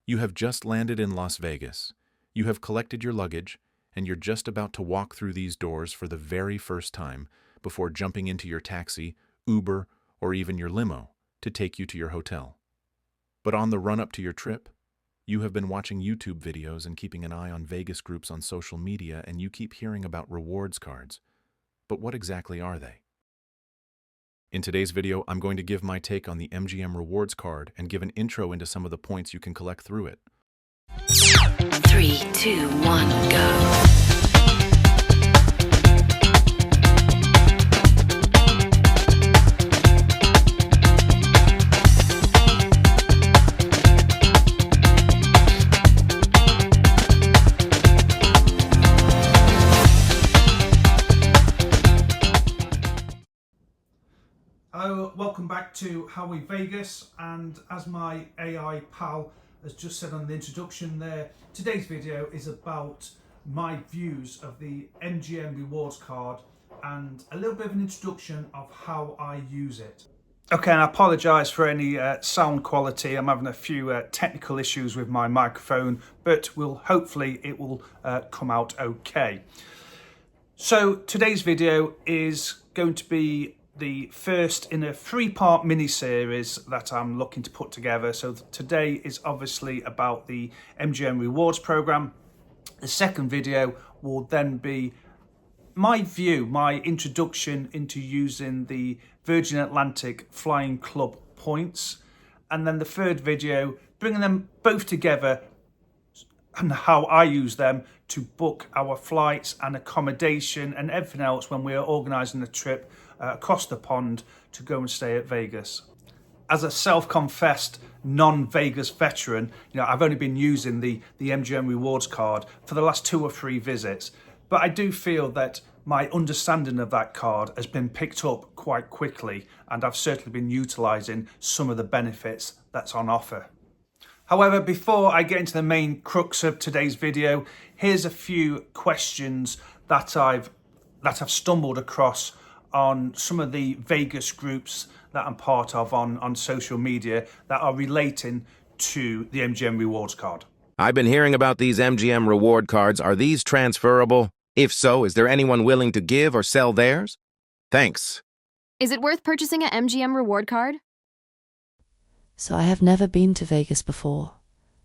You have just landed in Las Vegas. You have collected your luggage, and you're just about to walk through these doors for the very first time before jumping into your taxi, Uber, or even your limo to take you to your hotel. But on the run-up to your trip, you have been watching YouTube videos and keeping an eye on Vegas groups on social media, and you keep hearing about rewards cards. But what exactly are they? In today's video, I'm going to give my take on the MGM Rewards Card and give an intro into some of the points you can collect through it. 3, 2, 1, go. Hello, welcome back to Howie Vegas, and as my AI pal has just said on the introduction there, today's video is about my views of the MGM Rewards Card and a little bit of an introduction of how I use it. Okay, and I apologise for any sound quality. I'm having a few technical issues with my microphone, but hopefully it will come out okay. So today's video is going to be the first in a three-part mini-series that I'm looking to put together. So today is obviously about the MGM Rewards program. The second video will then be my view, my introduction into using the Virgin Atlantic Flying Club points. And then the third video, bringing them both together and how I use them to book our flights and accommodation and everything else when we're organising a trip across the pond to go and stay at Vegas. As a self-confessed non-Vegas veteran, I've only been using the MGM Rewards Card for the last 2 or 3 visits, but I do feel that my understanding of that card has been picked up quite quickly, and I've certainly been utilising some of the benefits that's on offer. However, before I get into the main crux of today's video, here's a few questions that I've stumbled across on some of the Vegas groups that I'm part of on social media that are relating to the MGM Rewards Card. I've been hearing about these MGM reward cards. Are these transferable? If so, is there anyone willing to give or sell theirs? Thanks. Is it worth purchasing an MGM reward card? So I have never been to Vegas before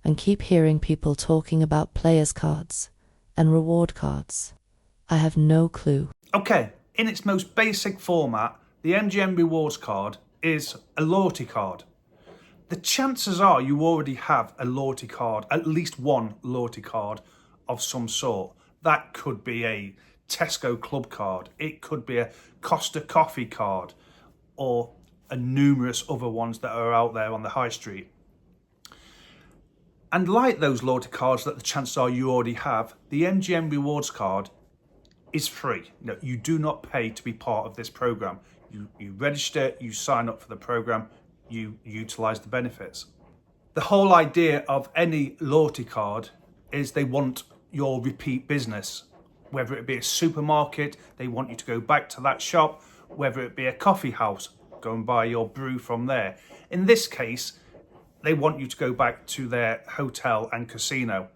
and keep hearing people talking about players cards and reward cards. I have no clue. Okay, in its most basic format, the MGM Rewards Card is a loyalty card. The chances are you already have a loyalty card, at least one loyalty card of some sort. That could be a Tesco Club card, it could be a Costa Coffee card, or numerous other ones that are out there on the high street. And like those loyalty cards that the chances are you already have, the MGM Rewards Card is free. You do not pay to be part of this program. You register, you sign up for the program, you utilise the benefits. The whole idea of any loyalty card is they want your repeat business. Whether it be a supermarket, they want you to go back to that shop. Whether it be a coffee house, go and buy your brew from there. In this case, they want you to go back to their hotel and casino.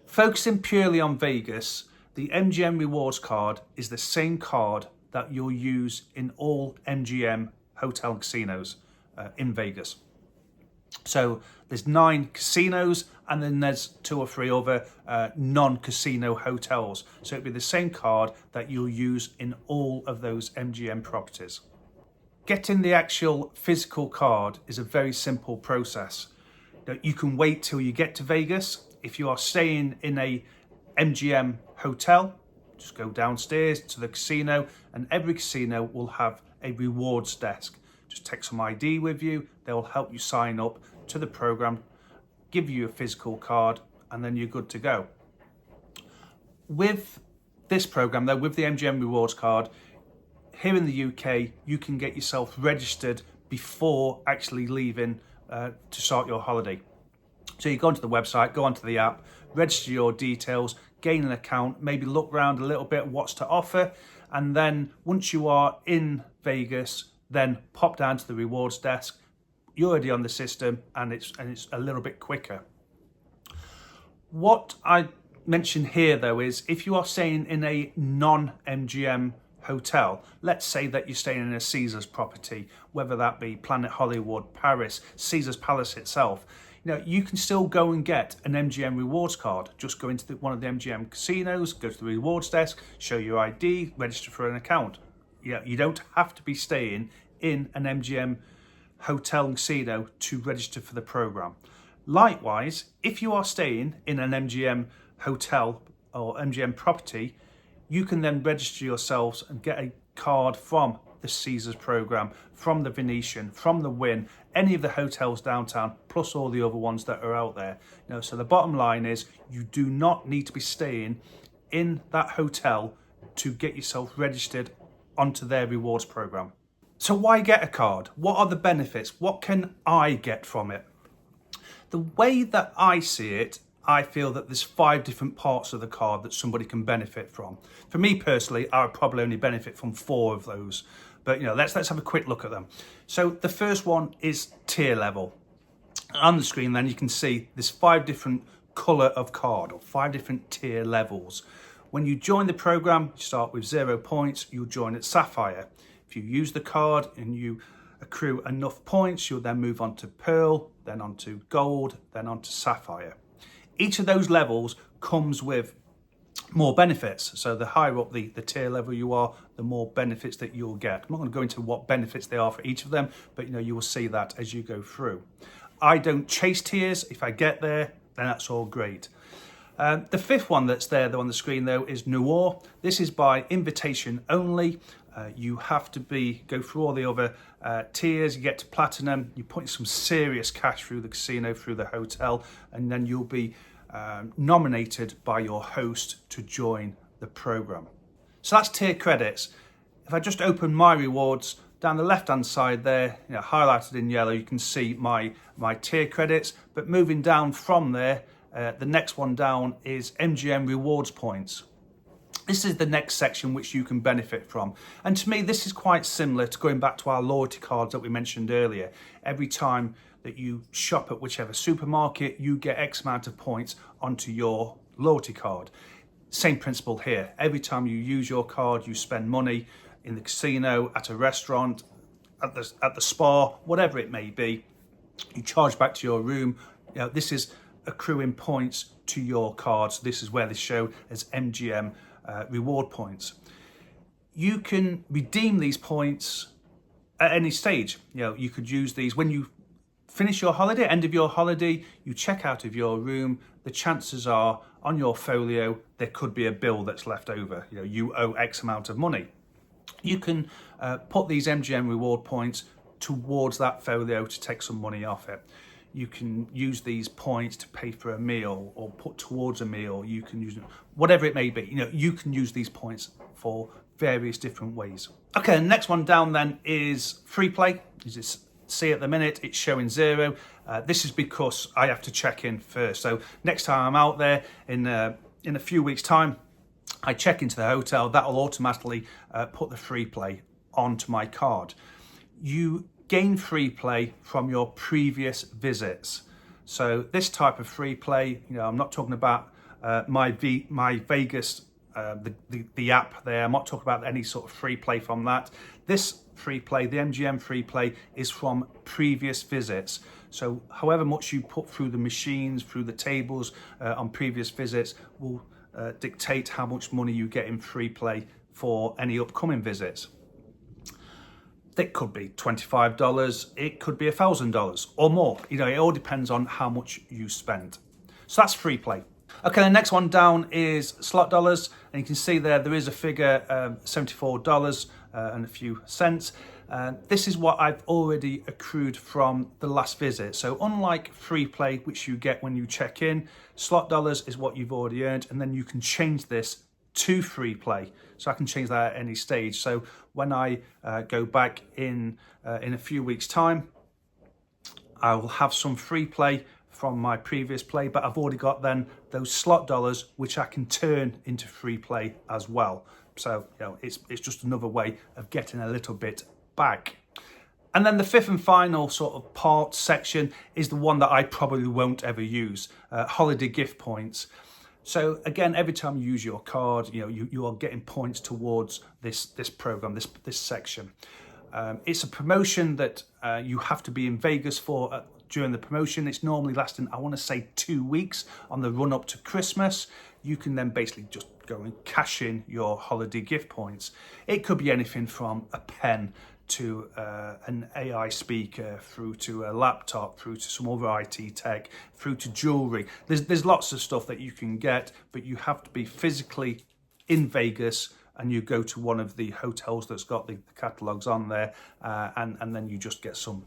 Focusing purely on Vegas, the MGM Rewards Card is the same card that you'll use in all MGM hotel and casinos in Vegas. So there's 9 casinos, and then there's 2 or 3 other non-casino hotels. So it'll be the same card that you'll use in all of those MGM properties. Getting the actual physical card is a very simple process. You can wait till you get to Vegas. If you are staying in a MGM hotel, just go downstairs to the casino, and every casino will have a rewards desk. Just take some ID with you, they'll help you sign up to the program, give you a physical card, and then you're good to go. With this program though, with the MGM Rewards Card, here in the UK, you can get yourself registered before actually leaving to start your holiday. So you go onto the website, go onto the app, register your details, gain an account, maybe look around a little bit what's to offer, and then once you are in Vegas, then pop down to the rewards desk, you're already on the system, and it's a little bit quicker. What I mention here though is if you are staying in a non-MGM hotel, let's say that you're staying in a Caesars property, whether that be Planet Hollywood, Paris, Caesars Palace itself, you can still go and get an MGM Rewards card. Just go into one of the MGM casinos, go to the rewards desk, show your ID, register for an account. You don't have to be staying in an MGM hotel and casino to register for the program. Likewise, if you are staying in an MGM hotel or MGM property, you can then register yourselves and get a card from the Caesars program, from the Venetian, from the Wynn, any of the hotels downtown, plus all the other ones that are out there. So the bottom line is you do not need to be staying in that hotel to get yourself registered onto their rewards program. So why get a card? What are the benefits? What can I get from it? The way that I see it, I feel that there's 5 different parts of the card that somebody can benefit from. For me personally, I would probably only benefit from 4 of those. But let's have a quick look at them. So the first one is tier level. On the screen then you can see there's 5 different colour of card, or 5 different tier levels. When you join the program, you start with 0 points, you'll join at Sapphire. If you use the card and you accrue enough points, you'll then move on to Pearl, then on to Gold, then on to Sapphire. Each of those levels comes with more benefits. So the higher up the tier level you are, the more benefits that you'll get. I'm not going to go into what benefits they are for each of them, but you will see that as you go through. I don't chase tiers. If I get there, then that's all great. The 5th one that's there though on the screen though is Noir. This is by invitation only. You have to go through all the other tiers. You get to platinum, you put in some serious cash through the casino, through the hotel, and then you'll be nominated by your host to join the program. So that's tier credits. If I just open my rewards, down the left hand side there, highlighted in yellow, you can see my tier credits. But moving down from there, the next one down is MGM Rewards points. This is the next section which you can benefit from. And to me, this is quite similar to going back to our loyalty cards that we mentioned earlier. Every time that you shop at whichever supermarket, you get X amount of points onto your loyalty card. Same principle here. Every time you use your card, you spend money in the casino, at a restaurant, at the spa, whatever it may be. You charge back to your room. This is accruing points to your cards. This is where they show as MGM reward points. You can redeem these points at any stage. You could use these when you finish your holiday, end of your holiday, you check out of your room, the chances are on your folio there could be a bill that's left over. You owe X amount of money. You can put these MGM reward points towards that folio to take some money off it. You can use these points to pay for a meal or put towards a meal. You can use whatever it may be. You can use these points for various different ways. Okay, the next one down then is free play. As you see at the minute, it's showing 0. This is because I have to check in first. So next time I'm out there in a few weeks' time, I check into the hotel. That will automatically put the free play onto my card. You gain free play from your previous visits. So this type of free play, I'm not talking about my Vegas, the app there. I'm not talking about any sort of free play from that. This free play, the MGM free play, is from previous visits. So however much you put through the machines, through the tables on previous visits will dictate how much money you get in free play for any upcoming visits. It could be $25, it could be $1,000 or more. It all depends on how much you spend. So that's free play. Okay, the next one down is slot dollars, and you can see there is a figure, $74 and a few cents. This is what I've already accrued from the last visit. So unlike free play, which you get when you check in, slot dollars is what you've already earned, and then you can change this to free play. So I can change that at any stage. So when I go back in a few weeks' time, I will have some free play from my previous play, but I've already got then those slot dollars which I can turn into free play as well. So it's just another way of getting a little bit back. And then the fifth and final sort of part section is the one that I probably won't ever use, holiday gift points. So again, every time you use your card, you are getting points towards this program, this section. It's a promotion that you have to be in Vegas for during the promotion. It's normally lasting, I want to say, 2 weeks on the run up to Christmas. You can then basically just go and cash in your holiday gift points. It could be anything from a pen to an AI speaker, through to a laptop, through to some other IT tech, through to jewelry. There's lots of stuff that you can get, but you have to be physically in Vegas, and you go to one of the hotels that's got the catalogs on there, and then you just get some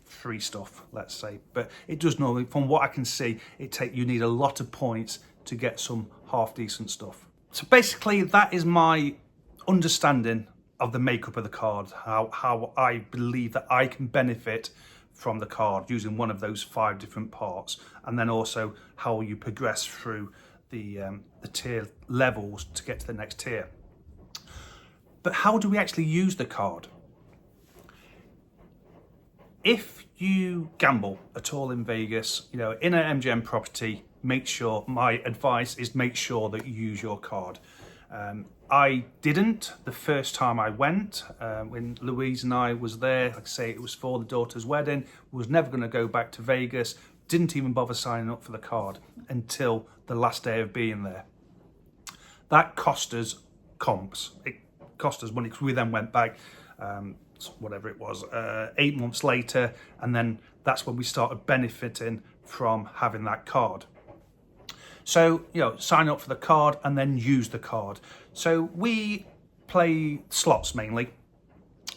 free stuff, let's say. But it does normally, from what I can see, you need a lot of points to get some half decent stuff. So basically, that is my understanding of the makeup of the card, how I believe that I can benefit from the card using one of those 5 different parts, and then also how you progress through the tier levels to get to the next tier. But how do we actually use the card? If you gamble at all in Vegas, in an MGM property, my advice is make sure that you use your card. I didn't the first time I went, when Louise and I was there. Like I say, it was for the daughter's wedding. Was never going to go back to Vegas. Didn't even bother signing up for the card until the last day of being there. That cost us comps. It cost us money because we then went back, whatever it was, 8 months later, and then that's when we started benefiting from having that card. So, sign up for the card and then use the card. So we play slots mainly.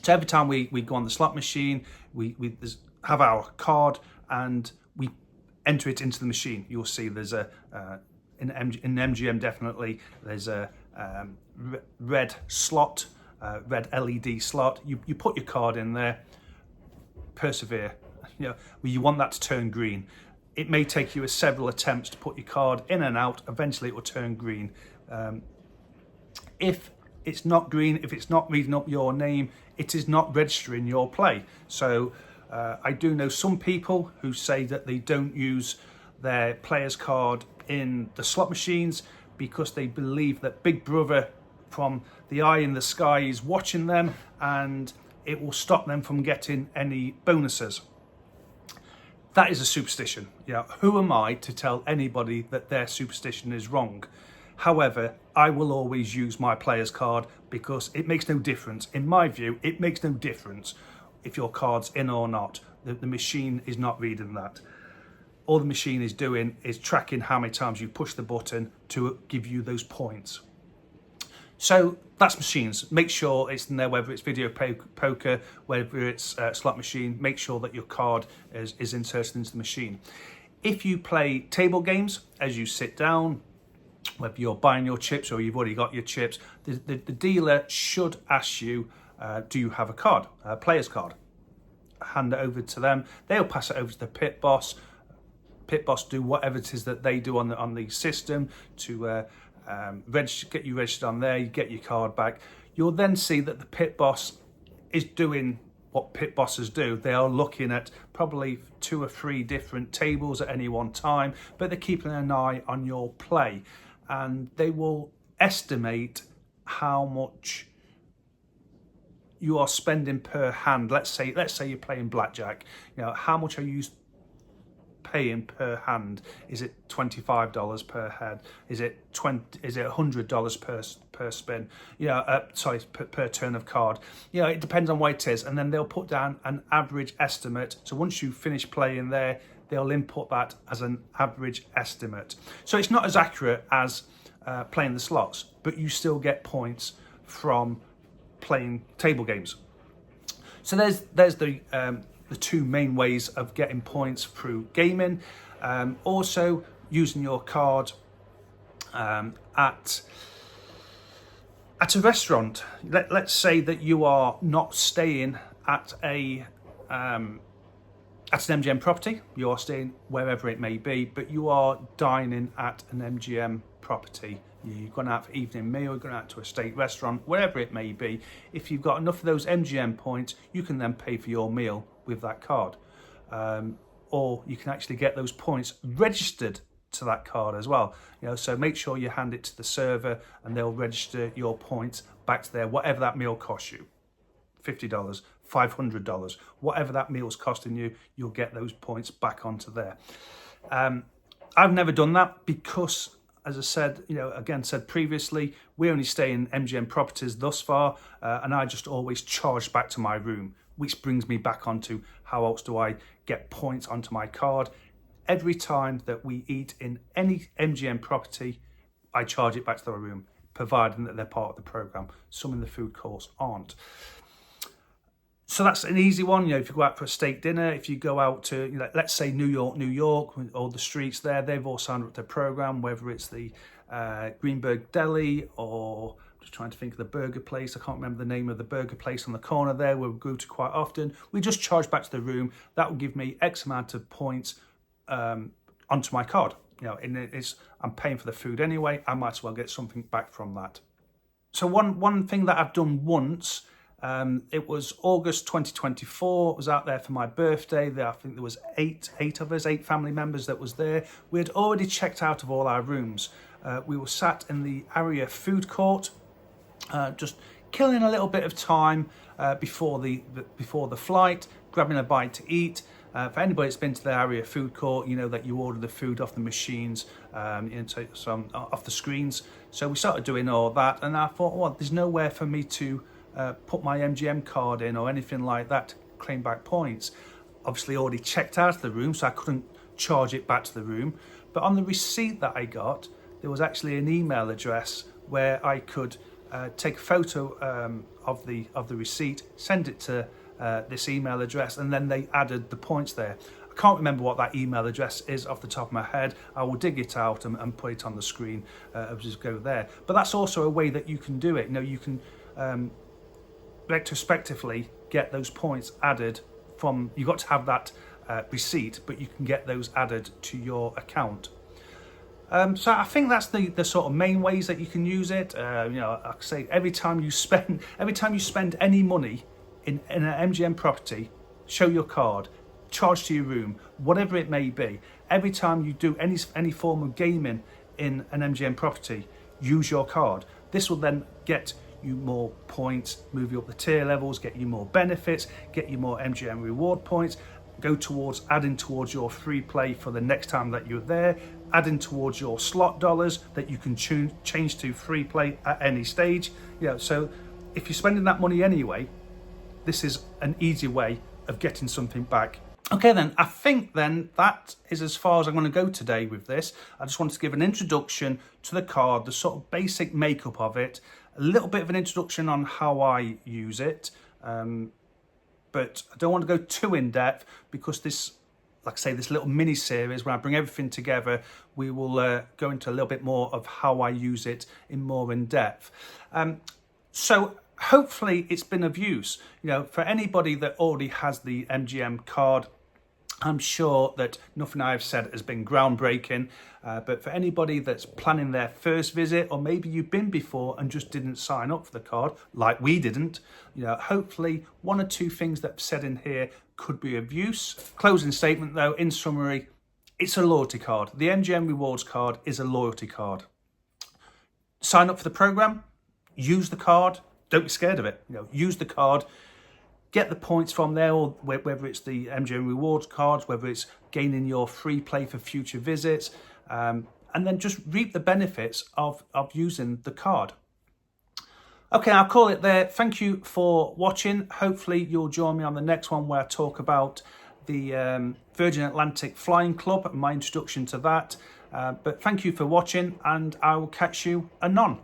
So every time we go on the slot machine, we have our card and we enter it into the machine. You'll see there's in MGM definitely, there's a red slot, red LED slot. You put your card in there, persevere. You want that to turn green. It may take you several attempts to put your card in and out. Eventually it will turn green. If it's not green, if it's not reading up your name, it is not registering your play. So I do know some people who say that they don't use their player's card in the slot machines because they believe that Big Brother from the eye in the sky is watching them and it will stop them from getting any bonuses. That is a superstition. Who am I to tell anybody that their superstition is wrong? However, I will always use my player's card because it makes no difference. In my view, it makes no difference if your card's in or not. The machine is not reading that. All the machine is doing is tracking how many times you push the button to give you those points. So that's machines. Make sure it's in there, whether it's video poker, whether it's slot machine, make sure that your card is inserted into the machine. If you play table games as you sit down, whether you're buying your chips or you've already got your chips, the dealer should ask you, do you have a card, a player's card? Hand it over to them. They'll pass it over to the pit boss. Pit boss do whatever it is that they do on the system to get you registered on there. You get your card back. You'll then see that the pit boss is doing what pit bosses do. They are looking at probably 2 or 3 different tables at any one time, but they're keeping an eye on your play, and they will estimate how much you are spending per hand. Let's say you're playing blackjack. How much are you paying per hand? Is it $25 per head? Is it $100 per spin? Per turn of card. It depends on what it is, and then they'll put down an average estimate. So once you finish playing there, they'll input that as an average estimate. So it's not as accurate as playing the slots, but you still get points from playing table games. So there's the 2 main ways of getting points through gaming. Also using your card at a restaurant. Let's say that you are not staying at an MGM property. You are staying wherever it may be, but you are dining at an MGM property you've gone out for evening meal, you've gone out to a steak restaurant, wherever it may be, if you've got enough of those MGM points, you can then pay for your meal with that card. Or you can actually get those points registered to that card as well. So make sure you hand it to the server and they'll register your points back to there, whatever that meal costs you. $50, $500, whatever that meal's costing you, you'll get those points back onto there. I've never done that because, as I said, again said previously, we only stay in MGM properties thus far, and I just always charge back to my room, which brings me back onto how else do I get points onto my card. Every time that we eat in any MGM property, I charge it back to the room, providing that they're part of the program. Some in the food courts aren't. So that's an easy one. If you go out for a steak dinner, if you go out to, let's say New York, all the streets there, they've all signed up to the program, whether it's the Greenberg Deli or I'm just trying to think of the burger place. I can't remember the name of the burger place on the corner there where we go to quite often. We just charge back to the room. That will give me X amount of points onto my card. I'm paying for the food anyway. I might as well get something back from that. So one thing that I've done once. It was August 2024. It was out there for my birthday. I think there was eight of us, 8 family members that was there. We had already checked out of all our rooms. We were sat in the area food court, just killing a little bit of time before the flight, grabbing a bite to eat. For anybody that's been to the area food court, you know that you order the food off the machines, off the screens. So we started doing all that, and I thought, well, there's nowhere for me to put my MGM card in or anything like that to claim back points. Obviously already checked out of the room, so I couldn't charge it back to the room. But on the receipt that I got, there was actually an email address where I could take a photo of the receipt, send it to this email address, and then they added the points there. I can't remember what that email address is off the top of my head. I will dig it out and put it on the screen as we go there. But that's also a way that you can do it. You can retrospectively get those points added from, you've got to have that receipt, but you can get those added to your account. So I think that's the sort of main ways that you can use it. Like I say, every time you spend any money in an MGM property, show your card, charge to your room, whatever it may be. Every time you do any form of gaming in an MGM property, use your card. This will then get you more points, move you up the tier levels, get you more benefits, get you more MGM reward points, go towards adding towards your free play for the next time that you're there, adding towards your slot dollars that you can change to free play at any stage. So if you're spending that money anyway, this is an easy way of getting something back. Okay then, I think then that is as far as I'm going to go today with this. I just wanted to give an introduction to the card, the sort of basic makeup of it, a little bit of an introduction on how I use it, but I don't want to go too in depth because this, like I say, this little mini series where I bring everything together, we will go into a little bit more of how I use it in depth. So hopefully it's been of use. For anybody that already has the MGM card, I'm sure that nothing I've said has been groundbreaking, but for anybody that's planning their first visit, or maybe you've been before and just didn't sign up for the card, like we didn't, hopefully one or two things that I've said in here could be of use. Closing statement though, in summary, it's a loyalty card. The MGM Rewards Card is a loyalty card. Sign up for the program, use the card, don't be scared of it. Use the card, get the points from there, or whether it's the MGM Rewards cards, whether it's gaining your free play for future visits, and then just reap the benefits of using the card. Okay, I'll call it there. Thank you for watching. Hopefully you'll join me on the next one where I talk about the Virgin Atlantic Flying Club and my introduction to that. But thank you for watching, and I will catch you anon.